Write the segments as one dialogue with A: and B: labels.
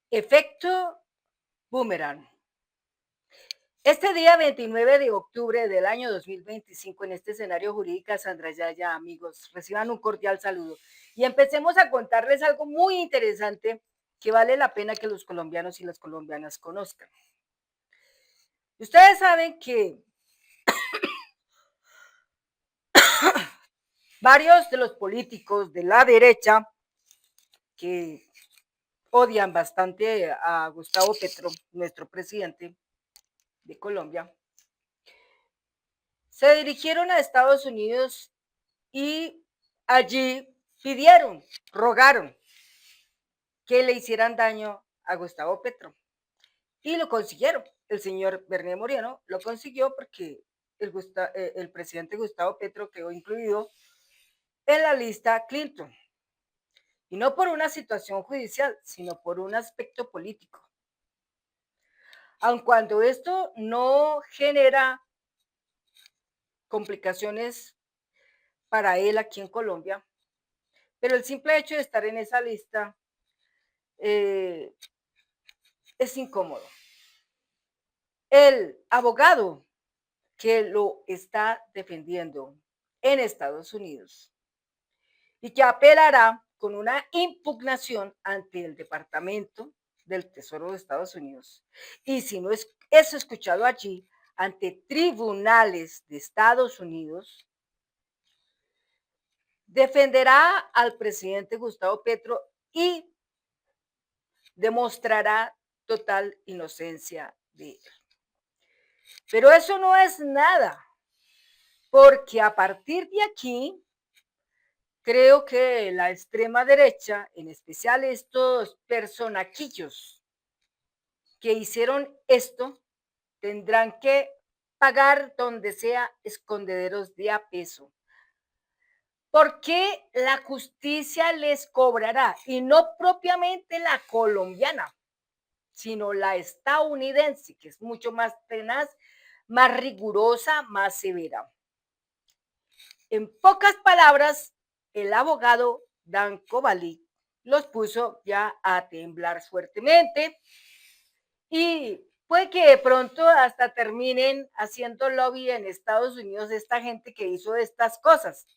A: Efecto boomerang. Este día 29 de octubre del año 2025, en este escenario jurídico, Sandra Yaya, amigos, reciban un cordial saludo. Y empecemos a contarles algo muy interesante que vale la pena que los colombianos y las colombianas conozcan. Ustedes saben que varios de los políticos de la derecha que odian bastante a Gustavo Petro, nuestro presidente de Colombia, se dirigieron a Estados Unidos y allí pidieron, rogaron que le hicieran daño a Gustavo Petro. Y lo consiguieron. El señor Bernie Moreno lo consiguió porque el presidente Gustavo Petro quedó incluido en la lista Clinton. Y no por una situación judicial, sino por un aspecto político. Aun cuando esto no genera complicaciones para él aquí en Colombia, pero el simple hecho de estar en esa lista es incómodo. El abogado que lo está defendiendo en Estados Unidos y que apelará con una impugnación ante el Departamento del Tesoro de Estados Unidos. Y si no es eso escuchado allí, ante tribunales de Estados Unidos, defenderá al presidente Gustavo Petro y demostrará total inocencia de él. Pero eso no es nada, porque a partir de aquí, creo que la extrema derecha, en especial estos personaquillos que hicieron esto, tendrán que pagar donde sea escondederos de a peso. Porque la justicia les cobrará, y no propiamente la colombiana, sino la estadounidense, que es mucho más tenaz, más rigurosa, más severa. En pocas palabras, el abogado Dan Kovalik los puso ya a temblar fuertemente y puede que de pronto hasta terminen haciendo lobby en Estados Unidos esta gente que hizo estas cosas.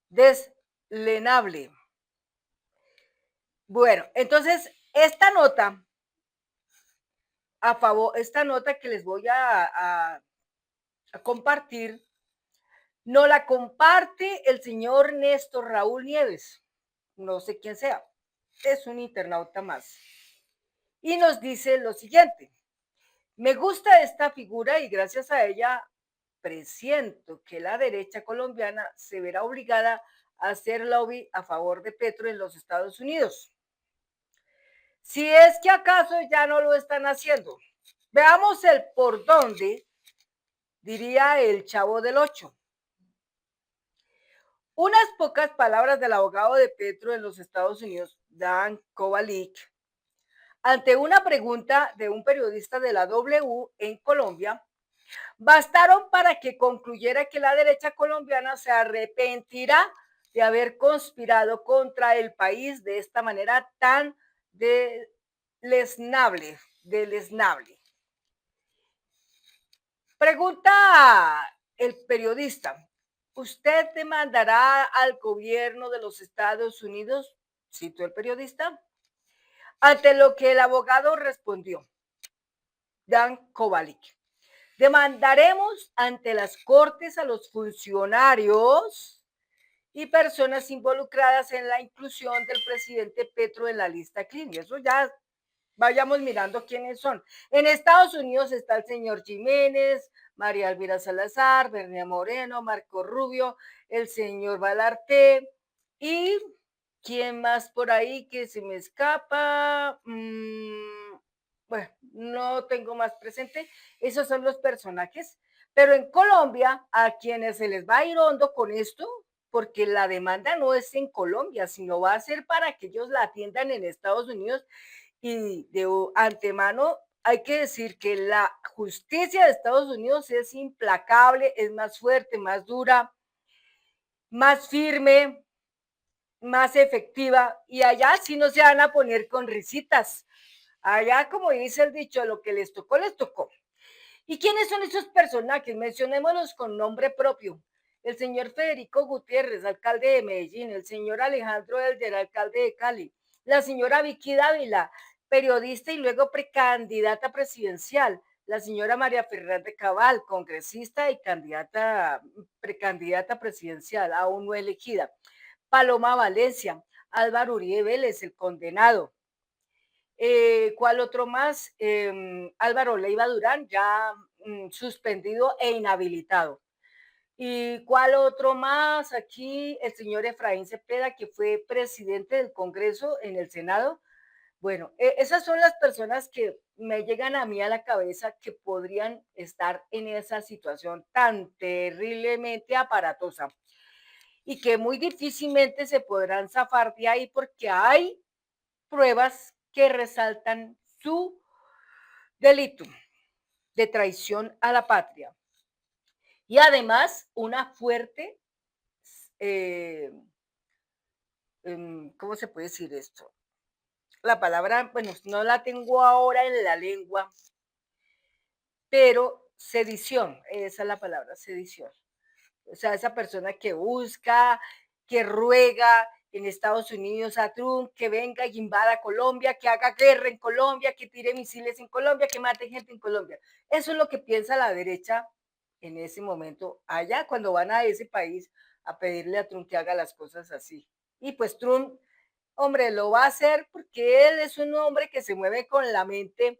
A: Deslenable. Bueno, entonces esta nota esta nota que les voy a compartir, no la comparte el señor Néstor Raúl Nieves, no sé quién sea, es un internauta más. Y nos dice lo siguiente: me gusta esta figura y gracias a ella presiento que la derecha colombiana se verá obligada a hacer lobby a favor de Petro en los Estados Unidos. Si es que acaso ya no lo están haciendo. Veamos el por dónde, diría el Chavo del Ocho. Unas pocas palabras del abogado de Petro en los Estados Unidos, Dan Kovalik, ante una pregunta de un periodista de la W en Colombia, bastaron para que concluyera que la derecha colombiana se arrepentirá de haber conspirado contra el país de esta manera tan deleznable. Pregunta el periodista: ¿usted demandará al gobierno de los Estados Unidos? Citó el periodista. Ante lo que el abogado respondió, Dan Kovalik: demandaremos ante las cortes a los funcionarios y personas involucradas en la inclusión del presidente Petro en la lista Clinton. Eso ya vayamos mirando quiénes son. En Estados Unidos está el señor Jiménez, María Elvira Salazar, Bernia Moreno, Marco Rubio, el señor Balarte y quién más por ahí que se me escapa. Bueno, no tengo más presente. Esos son los personajes. Pero en Colombia, a quienes se les va a ir hondo con esto, porque la demanda no es en Colombia, sino va a ser para que ellos la atiendan en Estados Unidos. Y de antemano hay que decir que la justicia de Estados Unidos es implacable, es más fuerte, más dura, más firme, más efectiva y allá sí no se van a poner con risitas. Allá, como dice el dicho, lo que les tocó, les tocó. ¿Y quiénes son esos personajes? Mencionémoslos con nombre propio. El señor Federico Gutiérrez, alcalde de Medellín, el señor Alejandro Elder, alcalde de Cali, la señora Vicky Dávila, periodista y luego precandidata presidencial, la señora María Fernández Cabal, congresista y precandidata presidencial, aún no elegida, Paloma Valencia, Álvaro Uribe Vélez, el condenado, ¿cuál otro más? Álvaro Leiva Durán, ya suspendido e inhabilitado. ¿Y cuál otro más? Aquí el señor Efraín Cepeda, que fue presidente del Congreso en el Senado. Bueno, esas son las personas que me llegan a mí a la cabeza que podrían estar en esa situación tan terriblemente aparatosa y que muy difícilmente se podrán zafar de ahí porque hay pruebas que resaltan su delito de traición a la patria y además una fuerte, eh, ¿cómo se puede decir esto? La palabra, bueno, no la tengo ahora en la lengua, pero sedición, esa es la palabra, sedición. O sea, esa persona que busca, que ruega en Estados Unidos a Trump que venga y invada Colombia, que haga guerra en Colombia, que tire misiles en Colombia, que mate gente en Colombia. Eso es lo que piensa la derecha en ese momento, allá cuando van a ese país a pedirle a Trump que haga las cosas así. Y pues Trump, hombre, lo va a hacer porque él es un hombre que se mueve con la mente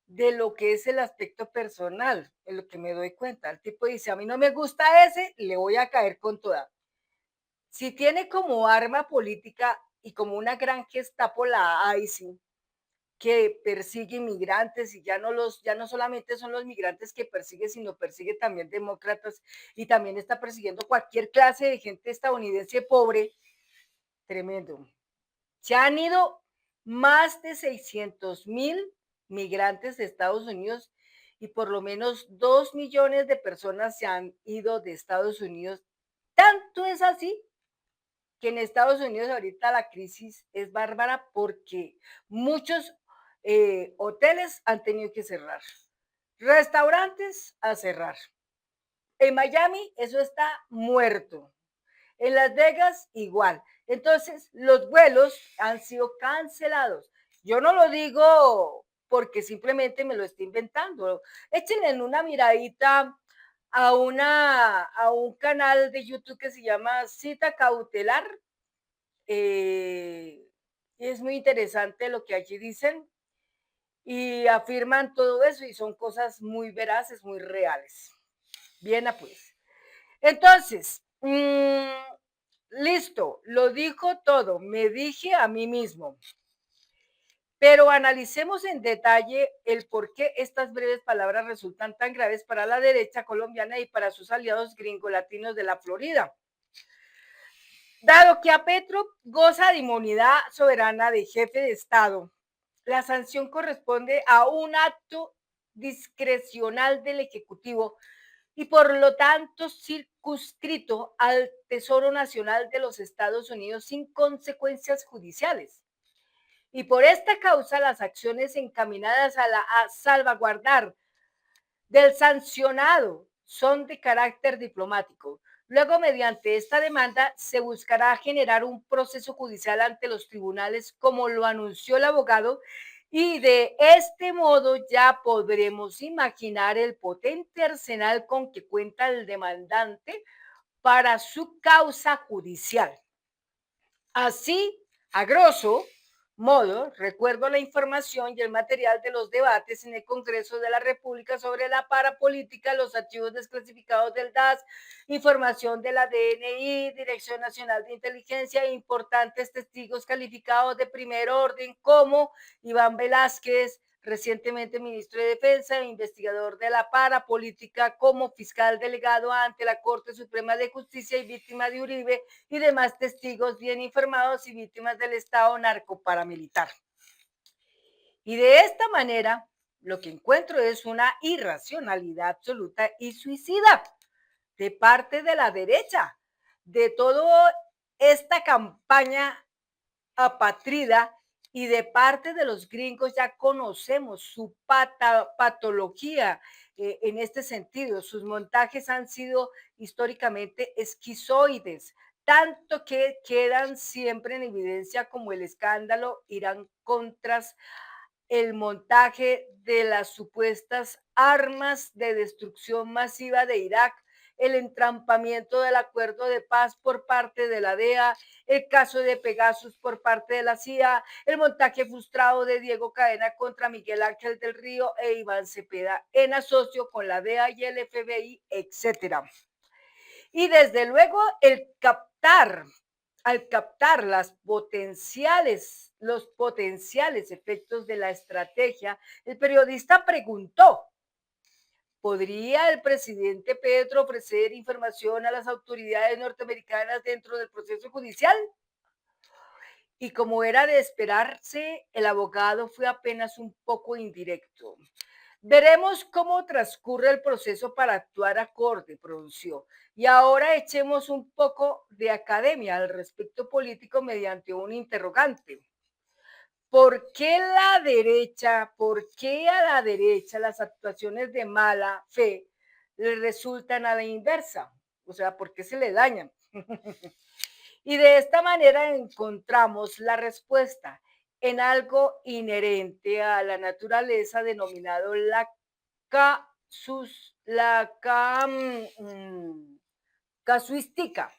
A: de lo que es el aspecto personal, en lo que me doy cuenta. El tipo dice, a mí no me gusta ese, le voy a caer con toda. Si tiene como arma política y como una gran gestapo la ICE, que persigue inmigrantes y ya no solamente son los migrantes que persigue, sino persigue también demócratas y también está persiguiendo cualquier clase de gente estadounidense pobre, tremendo. Se han ido más de 600,000 migrantes de Estados Unidos y por lo menos 2 millones de personas se han ido de Estados Unidos. Tanto es así que en Estados Unidos ahorita la crisis es bárbara porque muchos hoteles han tenido que cerrar, restaurantes a cerrar. En Miami eso está muerto. En Las Vegas, igual. Entonces, los vuelos han sido cancelados. Yo no lo digo porque simplemente me lo estoy inventando. Échenle una miradita a un canal de YouTube que se llama Cita Cautelar. Es muy interesante lo que allí dicen y afirman todo eso y son cosas muy veraces, muy reales. Bien, pues. Entonces, listo, lo dijo todo, me dije a mí mismo. Pero analicemos en detalle el por qué estas breves palabras resultan tan graves para la derecha colombiana y para sus aliados gringo-latinos de la Florida. Dado que a Petro goza de inmunidad soberana de jefe de Estado, la sanción corresponde a un acto discrecional del Ejecutivo y por lo tanto circunscrito al Tesoro Nacional de los Estados Unidos sin consecuencias judiciales. Y por esta causa las acciones encaminadas a salvaguardar del sancionado son de carácter diplomático. Luego, mediante esta demanda, se buscará generar un proceso judicial ante los tribunales, como lo anunció el abogado, y de este modo ya podremos imaginar el potente arsenal con que cuenta el demandante para su causa judicial. Así, a grosso modo, recuerdo la información y el material de los debates en el Congreso de la República sobre la parapolítica, los archivos desclasificados del DAS, información de la DNI, Dirección Nacional de Inteligencia e importantes testigos calificados de primer orden como Iván Velázquez, recientemente ministro de Defensa e investigador de la parapolítica como fiscal delegado ante la Corte Suprema de Justicia y víctima de Uribe y demás testigos bien informados y víctimas del Estado narcoparamilitar. Y de esta manera, lo que encuentro es una irracionalidad absoluta y suicida de parte de la derecha, de todo esta campaña apatrida y de parte de los gringos ya conocemos su patología en este sentido. Sus montajes han sido históricamente esquizoides, tanto que quedan siempre en evidencia como el escándalo Irán Contras, el montaje de las supuestas armas de destrucción masiva de Irak, el entrampamiento del acuerdo de paz por parte de la DEA, el caso de Pegasus por parte de la CIA, el montaje frustrado de Diego Cadena contra Miguel Ángel del Río e Iván Cepeda en asocio con la DEA y el FBI, etcétera. Y desde luego al captar los potenciales efectos de la estrategia, el periodista preguntó: ¿podría el presidente Petro ofrecer información a las autoridades norteamericanas dentro del proceso judicial? Y como era de esperarse, el abogado fue apenas un poco indirecto. Veremos cómo transcurre el proceso para actuar acorde, pronunció. Y ahora echemos un poco de academia al respecto político mediante un interrogante. ¿Por qué a la derecha las actuaciones de mala fe le resultan a la inversa? O sea, ¿por qué se le dañan? Y de esta manera encontramos la respuesta en algo inherente a la naturaleza denominado la casuística,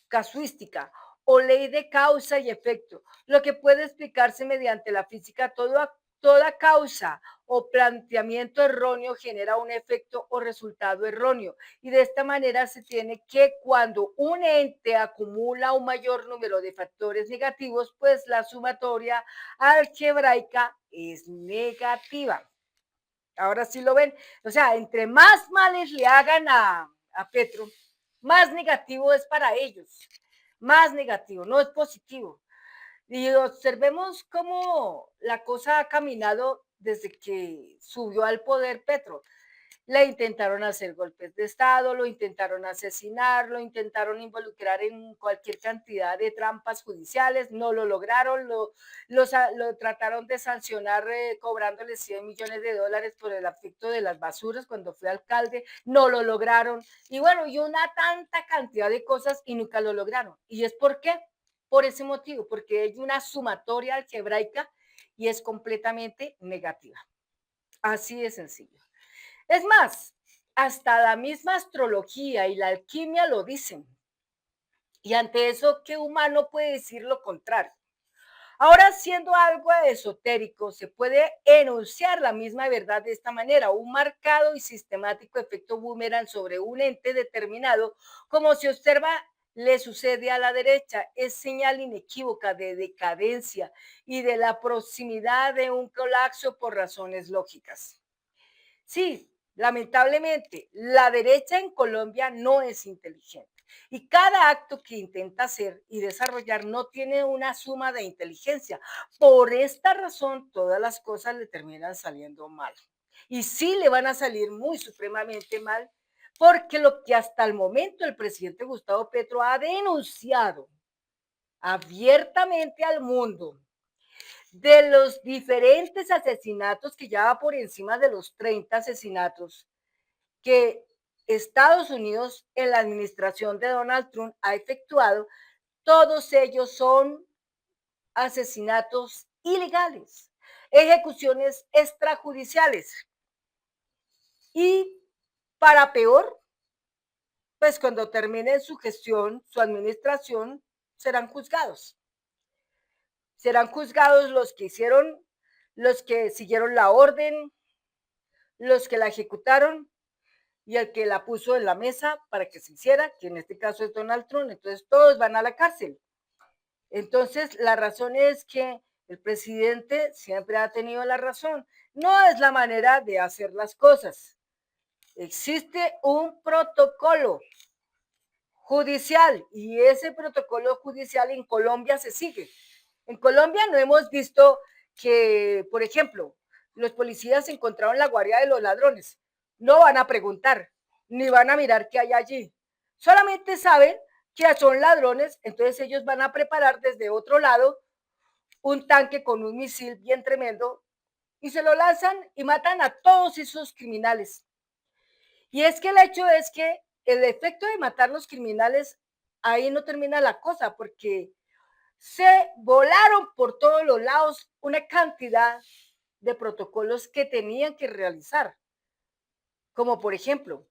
A: casuística o ley de causa y efecto, lo que puede explicarse mediante la física. Toda causa o planteamiento erróneo genera un efecto o resultado erróneo, y de esta manera se tiene que cuando un ente acumula un mayor número de factores negativos, pues la sumatoria algebraica es negativa. Ahora sí lo ven. O sea, entre más males le hagan a Petro, más negativo es para ellos. Más negativo, no es positivo. Y observemos cómo la cosa ha caminado desde que subió al poder Petro. Le intentaron hacer golpes de Estado, lo intentaron asesinar, lo intentaron involucrar en cualquier cantidad de trampas judiciales, no lo lograron, lo trataron de sancionar cobrándole 100 millones de dólares por el afecto de las basuras cuando fue alcalde, no lo lograron. Y bueno, y una tanta cantidad de cosas y nunca lo lograron. ¿Y es por qué? Por ese motivo, porque hay una sumatoria algebraica y es completamente negativa. Así de sencillo. Es más, hasta la misma astrología y la alquimia lo dicen. Y ante eso, ¿qué humano puede decir lo contrario? Ahora, siendo algo esotérico, se puede enunciar la misma verdad de esta manera: un marcado y sistemático efecto boomerang sobre un ente determinado, como se observa, le sucede a la derecha, es señal inequívoca de decadencia y de la proximidad de un colapso por razones lógicas. Sí, lamentablemente, la derecha en Colombia no es inteligente y cada acto que intenta hacer y desarrollar no tiene una suma de inteligencia. Por esta razón, todas las cosas le terminan saliendo mal. Y sí le van a salir muy supremamente mal, porque lo que hasta el momento el presidente Gustavo Petro ha denunciado abiertamente al mundo, de los diferentes asesinatos, que ya va por encima de los 30 asesinatos que Estados Unidos en la administración de Donald Trump ha efectuado, todos ellos son asesinatos ilegales, ejecuciones extrajudiciales. Y para peor, pues cuando termine su gestión, su administración, serán juzgados. Serán juzgados los que siguieron la orden, los que la ejecutaron y el que la puso en la mesa para que se hiciera, que en este caso es Donald Trump. Entonces todos van a la cárcel. Entonces la razón es que el presidente siempre ha tenido la razón. No es la manera de hacer las cosas. Existe un protocolo judicial y ese protocolo judicial en Colombia se sigue. En Colombia no hemos visto que, por ejemplo, los policías encontraron la guardia de los ladrones. No van a preguntar, ni van a mirar qué hay allí. Solamente saben que son ladrones, entonces ellos van a preparar desde otro lado un tanque con un misil bien tremendo y se lo lanzan y matan a todos esos criminales. Y es que el hecho es que el efecto de matar los criminales, ahí no termina la cosa, porque se volaron por todos los lados una cantidad de protocolos que tenían que realizar. Como por ejemplo,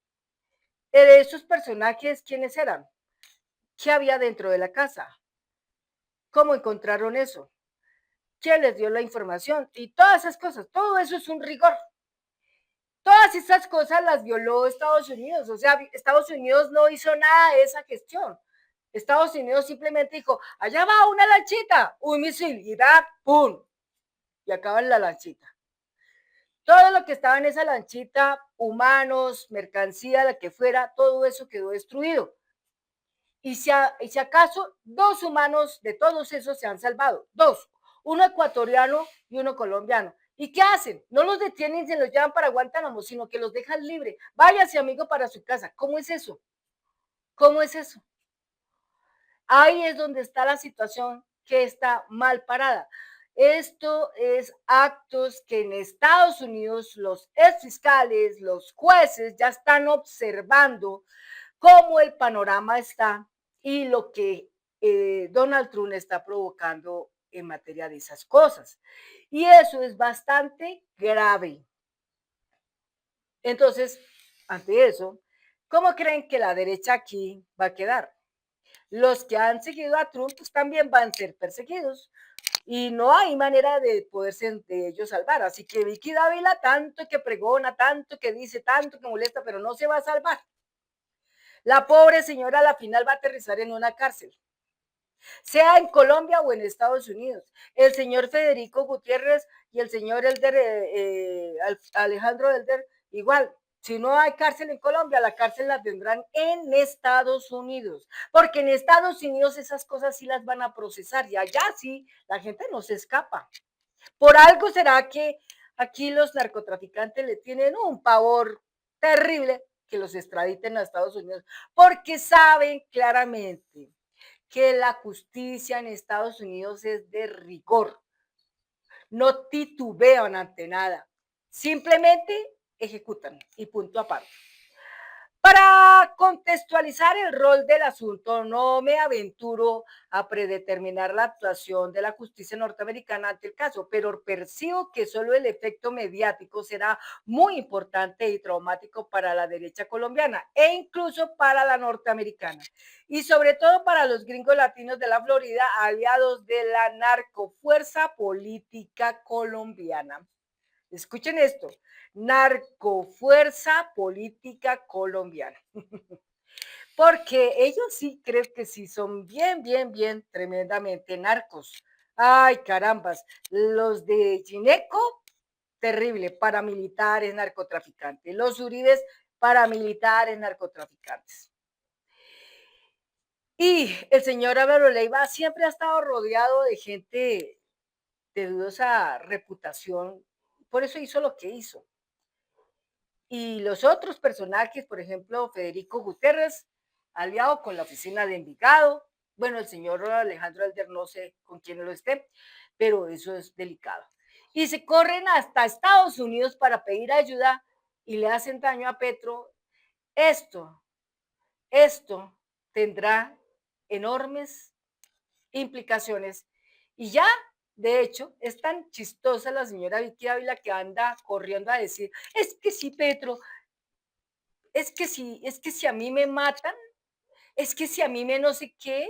A: esos personajes, ¿quiénes eran? ¿Qué había dentro de la casa? ¿Cómo encontraron eso? ¿Quién les dio la información? Y todas esas cosas, todo eso es un rigor. Todas esas cosas las violó Estados Unidos, o sea, Estados Unidos no hizo nada de esa gestión. Estados Unidos simplemente dijo, allá va una lanchita, un misil, y da, ¡pum! Y acaba en la lanchita. Todo lo que estaba en esa lanchita, humanos, mercancía, la que fuera, todo eso quedó destruido. Y si acaso 2 humanos de todos esos se han salvado, 2, uno ecuatoriano y uno colombiano. ¿Y qué hacen? No los detienen y se los llevan para Guantánamo, sino que los dejan libre. Váyase, amigo, para su casa. ¿Cómo es eso? ¿Cómo es eso? Ahí es donde está la situación que está mal parada. Esto es actos que en Estados Unidos los exfiscales, los jueces ya están observando cómo el panorama está y lo que Donald Trump está provocando en materia de esas cosas. Y eso es bastante grave. Entonces, ante eso, ¿cómo creen que la derecha aquí va a quedar? Los que han seguido a Trump pues, también van a ser perseguidos y no hay manera de poderse de ellos salvar. Así que Vicky Dávila, tanto que pregona, tanto que dice, tanto que molesta, pero no se va a salvar. La pobre señora a la final va a aterrizar en una cárcel, sea en Colombia o en Estados Unidos. El señor Federico Gutiérrez y el señor Alejandro Elder, igual. Si no hay cárcel en Colombia, la cárcel la tendrán en Estados Unidos, porque en Estados Unidos esas cosas sí las van a procesar y allá sí la gente no se escapa. Por algo será que aquí los narcotraficantes le tienen un pavor terrible que los extraditen a Estados Unidos, porque saben claramente que la justicia en Estados Unidos es de rigor. No titubean ante nada. Simplemente ejecutan y punto aparte. Para contextualizar el rol del asunto, no me aventuro a predeterminar la actuación de la justicia norteamericana ante el caso, pero percibo que solo el efecto mediático será muy importante y traumático para la derecha colombiana e incluso para la norteamericana y sobre todo para los gringos latinos de la Florida, aliados de la narcofuerza política colombiana. Escuchen esto, narcofuerza política colombiana. Porque ellos sí creo que sí son bien, bien, bien tremendamente narcos. Ay, carambas, los de Gineco, terrible, paramilitares, narcotraficantes. Los Uribes, paramilitares, narcotraficantes. Y el señor Álvaro Leiva siempre ha estado rodeado de gente de dudosa reputación, por eso hizo lo que hizo. Y los otros personajes, por ejemplo, Federico Gutiérrez, aliado con la oficina de Envigado, bueno, el señor Alejandro Alder, no sé con quién lo esté, pero eso es delicado. Y se corren hasta Estados Unidos para pedir ayuda y le hacen daño a Petro. Esto tendrá enormes implicaciones. Y ya, de hecho, es tan chistosa la señora Vicky Ávila que anda corriendo a decir, es que sí, Petro, es que si a mí me matan, es que si a mí me no sé qué,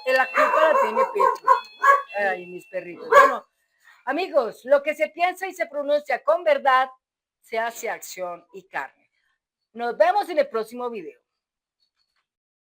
A: la culpa la tiene Petro. Ay, mis perritos. Bueno, amigos, lo que se piensa y se pronuncia con verdad, se hace acción y carne. Nos vemos en el próximo video.